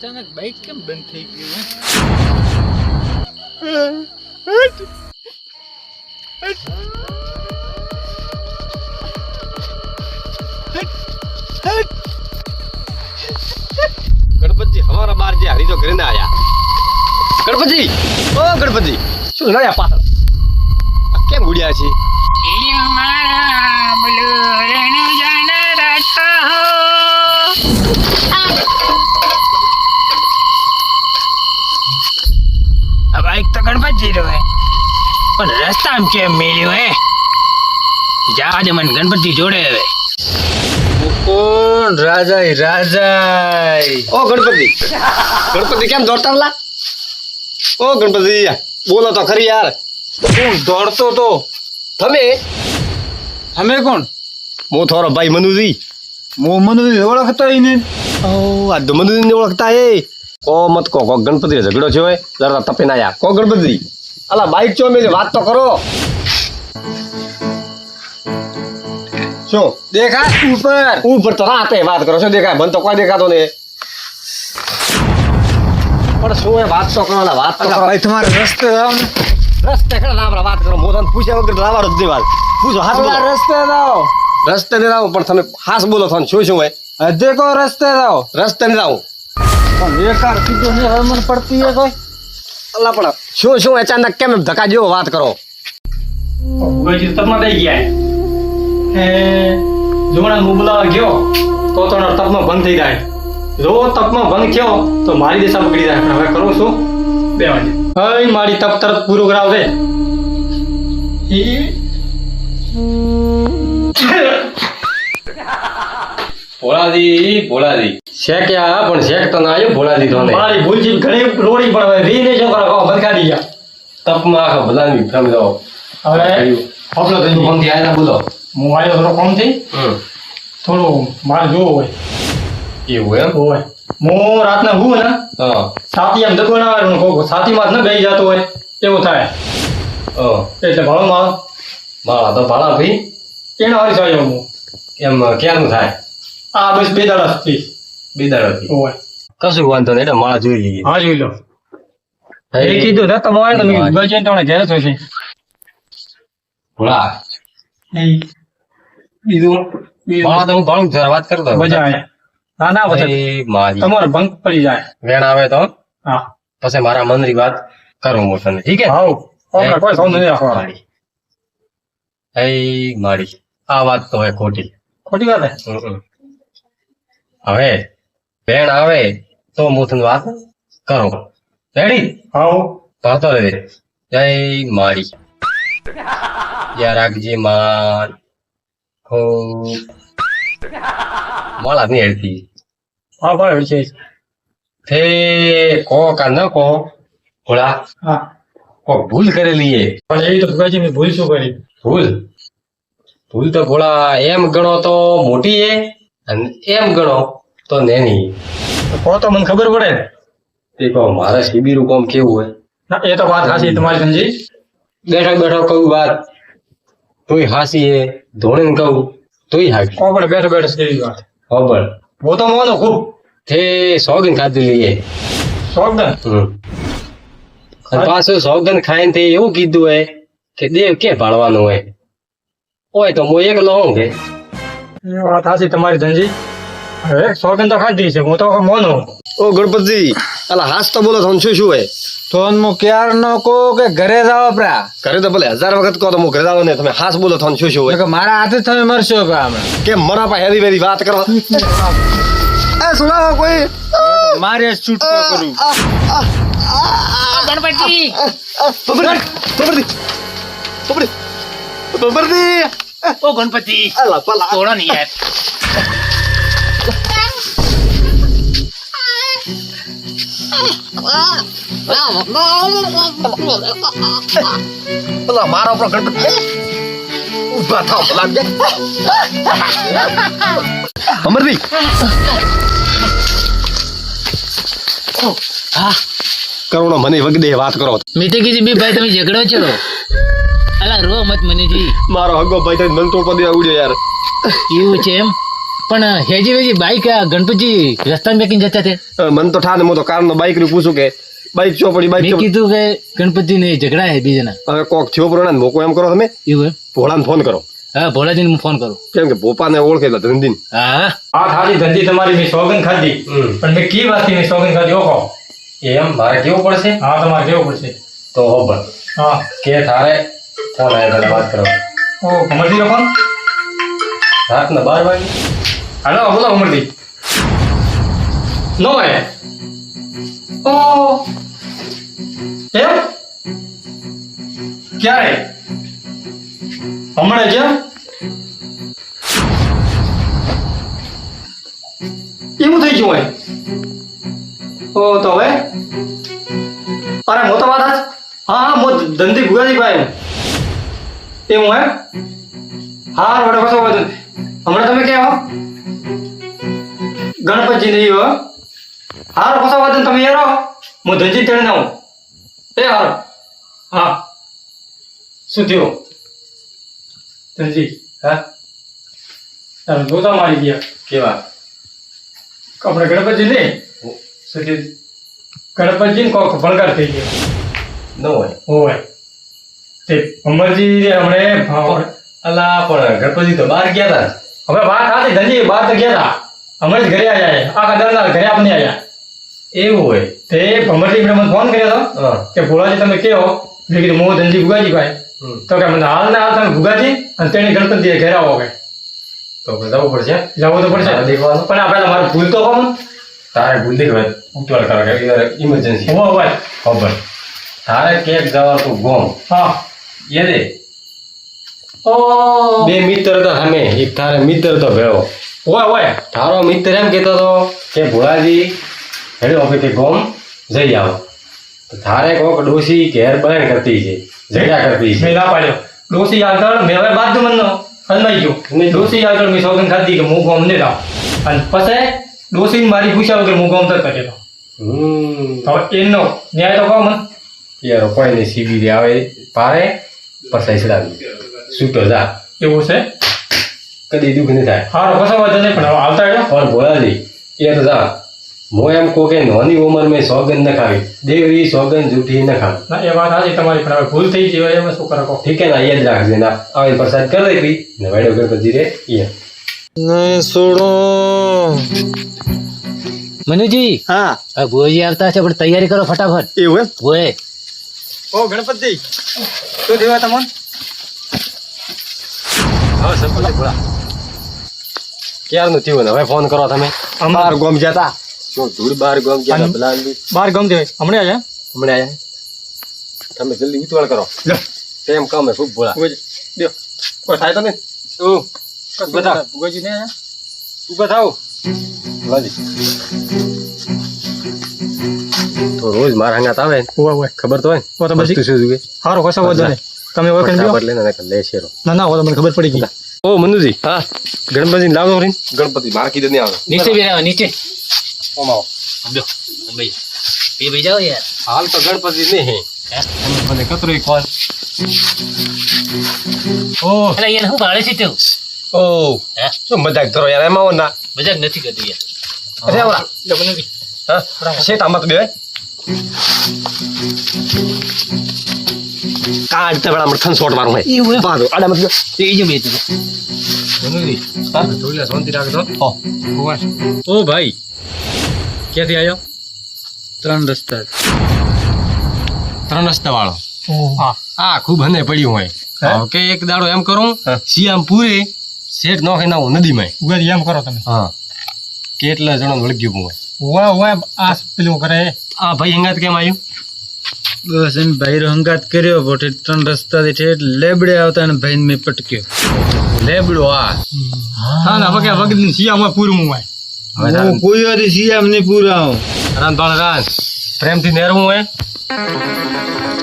અચાનક બાઈક કેમ બંધ થઈ ગયું गणपति हमारा बार जे हरी तो घरे ना आया गणपति ओ गणपति શું લાયા પાછળ આ કેમ ઉડ્યા છે બાઈક તો ગણપતિ રહ્યો પણ રસ્તામાં કેમ મેલ્યો હે જાજે મને ગણપતિ જોડે હવે કોણ રાજા ઓ ગણપતિ ગણપતિ કેમ દોડતા લા ઓ ગણપતિ બોલો તો ખરી યાર કોણ દોડતો તો તમે અમે કોણ મો થોરો ભાઈ મનુજી મનુજી ઓળખતો એને ઓ આ તો મનુજી ને ઓળખતા એ કો મત કો ગણપતિ ઝઘડો થયો હે જરા તપે ના આયા કો ગણપતિ અલા બાઈક ચો મેલે વાત તો કરો શું દેખા ઉપર તો રાતે વાત કરો છો દેખાય મને તો કોઈ દેખાતો નહીં પણ શું એ વાત તો કરો ને વાત તો કરો ભાઈ તમારે રસ્તે જાવ ને રસ્તે કડા લાવરા વાત કરો મોદન પૂછ્યા વગર લાવરો જ વાત પૂછો હાથ બોલો રસ્તે જાઓ રસ્તે ને રાવ પણ તમે હાસ બોલો છો શું શું હે હજે કો રસ્તે જાઓ રસ્તે ને રાવ પણ એકાર કીધું ને હવે મને પડતી હે કોઈ અલ્લા પણ શું અચાનક કેમ ધક્કા જેવો વાત કરો કોઈ તપમાં દઈ ગયા એ જોણા મુબલા ગયો તો તપમાં ભંગ થઈ જાય જો તપમાં ભંગ થયો તો મારી દિશા બગડી જાય હવે કરું શું બે વાગે હઈ મારી તપ તરત પૂરું કરાવજે ભોળાજી શેક્યા પણ શેક તો ના આવ્યો ભોળાજી તો મારી ભૂલજી ઘણી રોડી પણ હવે વી નહીં છોકરા કહો બદકાડી ગયા તપમાં આખા બધાની ભ્રમ જાઓ હવે આપણો તો કોમથી આવ્યા બોલો હું આવ્યો થોડો કોમથી થોડું મારે જોવું હોય એવું એમ હોય હું રાતના હું ને છાતી એમ દબો ના આવે છાતીમાં જ ન બેસી જતો હોય એવું થાય એટલે ભાડો માળા તો ભાડા ભાઈ એના વાળી સાહેબ હું એમ ક્યારનું થાય આ બસ બે દાડાથી હોય કશું વાંધો નહીં એટલે માળા જોઈ લઈએ હા જોઈ લો એ કીધું ને તમારે તમે ગજે તમને ઘેર છો છે ભોળા બીજું માળા તો હું ભાડું જરા વાત કરતો મજા આવે ના ના પછી તમારો ભંગ પડી જાય વેણ આવે તો હા પછી મારા મનની વાત કરું હું તને ઠીક હે હા ઓકે કોઈ સૌ નહીં રાખવાની મારી આ વાત તો હોય ખોટી વાત હે હવે વેણ આવે તો હું તને વાત કરું રેડી હા પાતો રે જય મારી યાર રાખજે માર હો માળા નહીં હેડતી હા ભાઈ છે તે કો કા ન કો ભોળા હા કો ભૂલ કરેલી એ પણ એ તો ભગાજી મેં ભૂલ શું કરી ભૂલ તો ભોળા એમ ગણો તો મોટી એ અને એમ ગણો તો નેની કો તો મને ખબર પડે ને તે કહો મારે શિબિરું કોમ કેવું હોય ના એ તો વાત હાસી તમારી સમજી બેઠો કહું વાત તોય હાસી એ ધોણે કહું તોય હાસી કોપડે બેઠો કેવી વાત ખબર वो तो मोनो खूब थे सौगन खाती लिए सौगन पाછું સૌગન ખાઈને તે એવું કીધું હે કે દેવ કે ભાળવાનું હોય ઓય તો હું એકલો હોઉં કે વાત હાસી તમારી ધનજી હવે સૌગન તો ખાધી છે હું તો મોનો ઓ ગણપતિ અલા હાસ તો બોલો છો શું હે તો હું ક્યાર નો કહો કે ઘરે જાવ પ્રા ઘરે તો ભલે 1000 વખત કહો તો હું ઘરે જાવ ને તમે હાસ બોલો છો શું હોય કે મારા હાથે તમે મરશો કે હમણાં કે મરા પા હેરી વેરી વાત કરો એ સુનાવો કોઈ મારે છૂટકો કરું ગણપતિ ઓ ગણપતિ અલા પલા તોડો નહીં યાર પલા મારો પર ગણપતિ ઉભા થાઓ પલા દે અમરજી હા કરુણો મને વગદે વાત કરો મીઠે કીધી બે ભાઈ તમે ઝઘડો છો અલા રો મત મનીજી મારો હગો ભાઈ તો મન તો પદે ઉડ્યો યાર એવું છે એમ પણ હેજી વેજી બાઈક ગણપતજી રસ્તામાં મેકીને જતા તે મન તો ઠાને હું તો કારનો બાઈક નું પૂછું કે બાઈક ચોપડી મેં બાઈક કીધું કે ગણપતજી ને ઝઘડા હે બીજાના હવે કોક થયો પ્રોણા મોકો એમ કરો તમે એવું એમ? ભોળાને ફોન કરો હા ભોલાજીને હું ફોન કરું. કેમ કે ભોપાને ઓળખે એટલે ધંધીને હા આ ખાલી ધંધી તમારી મેં સોગન ખાધી પણ મેં કી વાતથી મેં સોગન ખાધી ઓખો એમ મારે કેવું પડશે હા તમારે કેવું પડશે તો હોબર હા કે તારે ફોન આવ્યો તને વાત કરો ઓ કમરજી નો ફોન રાતના 12 વાગે હાલો બોલો કમરજી નો હે ઓ એમ ક્યારે હમણાં જ એવું થઈ ગયું હોય ઓ તો હવે અરે મોટો વાત હા હા મો ધંધી ભુગાજી ભાઈ એવું હે હા વડે કશો વાત નથી. હમણાં તમે ક્યાં હો ગણપતજી નહીં હો હારો કશો વાત નથી. તમે યાર આવો હું ધંધી તેડીને આવું એ હારો હા શું થયું ધનજી હા તમે જોતા મારી ગયા કેવા આપણે ગણપતજી ને શું ગણપતજી કોક ભણકાર થઈ ગયો ન હોય તે અમરજી હમણે અલા પણ ગણપતિ તો બહાર ગયા હતા હવે વાત હતી ધનજી બહાર તો ગયા હતા હમણાં જ ઘરે આવ્યા આખા દરનાર ઘરે આપણે આવ્યા એવું હોય તે ભમરજી મને ફોન કર્યો હતો કે ભોળાજી તમે કેવો મેં કીધું હું ધનજી ભુગાજી ભાઈ તો કે મને હાલ ને હાલ તમે ભુગાજી અને તેની ગણપતિ ઘરે આવો કે તો જવું પડશે જવું તો પડશે દેખવાનું પણ આપણે મારે ભૂલ તો કોણ તારે ભૂલ દેખવાય ઉતવાળ કરો કે ઇમરજન્સી હોય ખબર તારે કેક જવા તું ગોમ હા એ દે ઓ બે મિત્ર તો અમે એક તારે મિત્ર તો ભેળો હોય તારો મિત્ર એમ કહેતો હતો કે ભોળાજી હેડો હવે કે ગોમ જઈ આવો તો તારે કોક ડોસી ઘેર બનાવી કરતી છે ઝઘડા કરતી છે મેં ના પાડ્યો ડોસી આગળ મેં હવે બાદ મનનો હલમાઈ ગયો ડોસી આગળ મેં સોગન ખાધી કે હું ગોમ નહીં લાવ અને પછી ડોસીને મારી પૂછ્યા વગર હું ગોમ તરત કર્યો હવે એનો ન્યાય તો કહો મને યાર કોઈ નહીં સીબી આવે પારે પછી ચડાવી છૂટો જા એવું છે કદી દુઃખ નહીં થાય હારો કશો વાંધો નહીં પણ હવે આવતા રહ્યો પણ ભોળાજી એ તો જા હું એમ કહું કે નાની ઉંમર મેં સોગન ન ખાવી દેવરી સોગન જૂઠી ન ખાવી ના એ વાત આજે તમારી પણ હવે ભૂલ થઈ ગઈ હોય એમાં શું કરો ઠીક હે ના યાદ રાખજે ના આવે પ્રસાદ કરી દઈ ને વાડો ગણપતિ રે એ નહીં છોડો મનુજી હા હવે ભુવાજી આવતા છે પણ તૈયારી કરો ફટાફટ એવું એમ ભોય ઓ ગણપતિ શું થયું તમને હવે સપોલે ભોળા ક્યારનું થયું ને હવે ફોન કરો તમે બાર ગોમ જતા શું ધૂળ બાર ગોમ ગયા ભલા બાર ગોમ જવાય હમણાં આયા તમે જલ્દી ઉતવાળ કરો તેમ કામ હે ખૂબ ભોળા દો કોઈ થાય તો નહીં ઓ બધા ભુગાજી ને ઉભા થાવ ભુગાજી તો રોજ મારા હંગાત આવે હોય ખબર તો હોય તો બધી શું જોઈએ હારો કશો વધો નહીં તમે ઓળખણ દો લે ને લે શેરો ના હોય તો મને ખબર પડી ગઈ ઓ મનુજી હા ગણપતિ લાવો રીન ગણપતિ માર કીધે નહીં આવે નીચે બેરાવ નીચે ઓમ આવો સમજો ભાઈ એ ભાઈ જાઓ યાર હાલ તો ગણપતિ નહીં હે મને કતરો કોલ ઓ અરે યાર હું ભાડે છે તું ઓ શું મજાક કરો યાર એમાં ના મજાક નથી કરતી યાર અરે આવડા લો મનુજી હા શેટ આમાં તો બે કાઢ તે બડા મઠન શોટ મારું હે એવું બાદો આડા મત તે જો બે તું મનુજી હા થોડી શાંતિ રાખજો ઓ ભાઈ ક્યાંથી આવ્યો ત્રણ રસ્તા વાળો હા ખૂબ હને પડ્યું હોય કે એક દાડો એમ કરું સિયામ પૂરે શેઠ નોખે ના હું નદીમાં ઉગાડી એમ કરો તમે હા કેટલા જણો વળગ્યું હોય ઓય આ પેલું કરે આ ભાઈ હંગાત કેમ આવ્યું બસ એમ ભાઈ હંગાત કર્યો બોટે ત્રણ રસ્તાથી ઠેઠ લેબડે આવતા અને ભાઈ મેં પટક્યો લેબડો હા ના વગે વગડી સિયામાં પૂરું હોય હું કોઈ સિયામ નહીં પૂરા રાંધણ રાંધ પ્રેમથી નેરવું હોય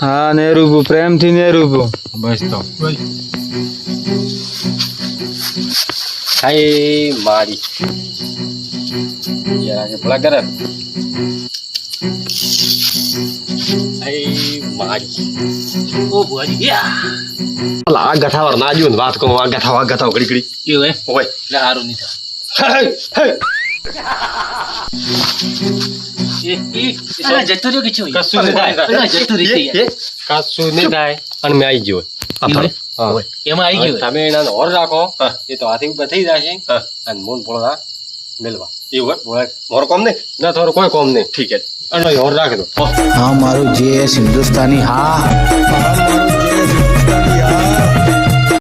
હા નેરુબુ પ્રેમથી નેરુબુ બસ તો હાય મારી યાર કે ભલા કરે ઓ ભુવાજી યા આ ગઠાવર ના જો વાત કહું આ ગઠાવ ઘડી ઘડી કેવું હે હોય એટલે હારું નહીં થાય જતો રહ્યો કે શું કશું નહીં થાય પેલા જતું રહેશે યાર. કશું નહીં થાય અને મેં આવી ગયો એવું હે? હા. એમાં આવી ગયો તમે એના હોર રાખો એ તો હાથી ઉપર થઈ જશે અને મોન ભોળા મેલવા એવું હોય મારો કોમ નહીં ના તમારું કોઈ કોમ નહીં ઠીક છે અને હોર રાખી દો हाँ मारो जेएस हिंदुस्तानी हाँ